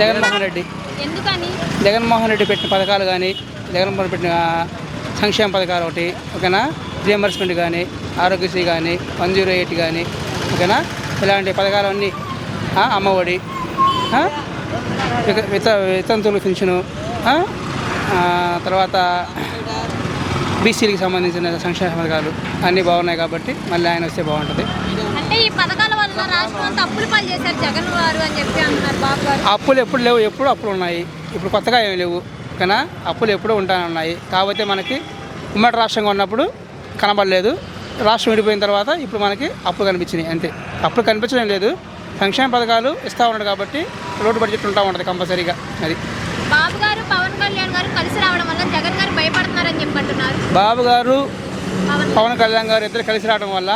జగన్మోహన్ రెడ్డి. ఎందుకని? జగన్మోహన్ రెడ్డి పెట్టిన పథకాలు కానీ, జగన్మోహన్ పెట్టిన సంక్షేమ పథకాలు ఒకటి ఓకేనా, రియంబర్స్మెంట్ కానీ, ఆరోగ్యశ్రీ కానీ, 108 కానీ ఓకేనా, ఇలాంటి పథకాలన్నీ, అమ్మఒడి, వితంతువుల పెన్షను, తర్వాత బీసీలకు సంబంధించిన సంక్షేమ పథకాలు అన్నీ బాగున్నాయి కాబట్టి మళ్ళీ ఆయన వస్తే బాగుంటుంది. అంటే ఈ పథకాల వల్ల రాష్ట్రం అంతా అప్పులు పాలు చేశారు జగన్ గారు అని చెప్పి అంటున్నారు బాబు గారు. అప్పులు ఎప్పుడు లేవు, ఎప్పుడు అప్పులు ఉన్నాయి. ఇప్పుడు కొత్తగా ఏమి లేవు ఓకేనా, అప్పులు ఎప్పుడూ ఉంటానే ఉన్నాయి. కాకపోతే మనకి ఉమ్మడి రాష్ట్రంగా ఉన్నప్పుడు కనబడలేదు, రాష్ట్రం విడిపోయిన తర్వాత ఇప్పుడు మనకి అప్పులు కనిపించినాయి అంతే. అప్పులు కనిపించడం లేదు, సంక్షేమ పథకాలు ఇస్తూ ఉన్నాడు కాబట్టి రోడ్డు బడ్జెట్ ఉంటా ఉంటుంది కంపల్సరీగా. అది బాబు గారు పవన్ కళ్యాణ్ గారు కలిసి రావడం వల్ల జగన్ గారు భయపడుతున్నారని చెప్పంటున్నారు. బాబు గారు పవన్ కళ్యాణ్ గారు ఇద్దరు కలిసి రావడం వల్ల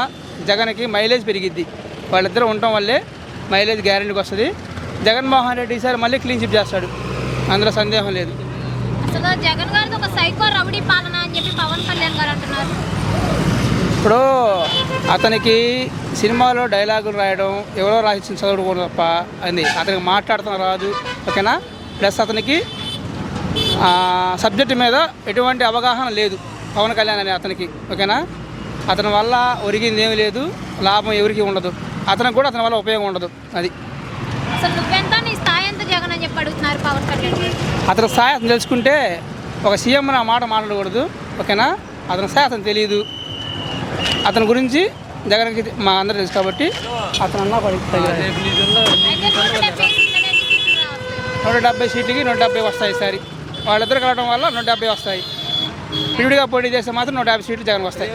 జగన్కి మైలేజ్ పెరిగిద్ది. వాళ్ళిద్దరూ ఉండటం వల్లే మైలేజ్ గ్యారెంటీకి వస్తుంది. జగన్మోహన్ రెడ్డి ఈసారి మళ్ళీ క్లీన్ చిప్ చేస్తాడు, అందులో సందేహం లేదు. అసలు జగన్ గారిది ఒక సైకో రౌడీ పాలన అని చెప్పి పవన్ కళ్యాణ్ గారు అంటున్నారు. ఇప్పుడు అతనికి సినిమాలో డైలాగులు రాయడం ఎవరో రాసిన చదవడం తప్ప అది అతనికి మాట్లాడుతున్న రాదు ఓకేనా. ప్లస్ అతనికి సబ్జెక్టు మీద ఎటువంటి అవగాహన లేదు పవన్ కళ్యాణ్ అనే అతనికి ఓకేనా. అతని వల్ల ఒరిగింది ఏమీ లేదు, లాభం ఎవరికి ఉండదు, అతనికి కూడా అతని వల్ల ఉపయోగం ఉండదు. అది అసలు నువ్వెంత నీ స్థాయి ఎంత జగన్ అని చెప్పి అడుగుతున్నారు పవన్ కళ్యాణ్. అతని స్థాయి అతను తెలుసుకుంటే ఒక సీఎం ఆ మాట మాట్లాడకూడదు ఓకేనా. అతని స్థాయి అతను తెలియదు, అతని గురించి జగన్కి మా అందరూ తెలుసు కాబట్టి అతను అన్నా 170 సీట్లకి 170 వస్తాయి ఈసారి. వాళ్ళిద్దరు కలవడం వల్ల 170 వస్తాయి. విడిగా పోటీ చేస్తే మాత్రం 150 సీట్లు జగన్ వస్తాయి.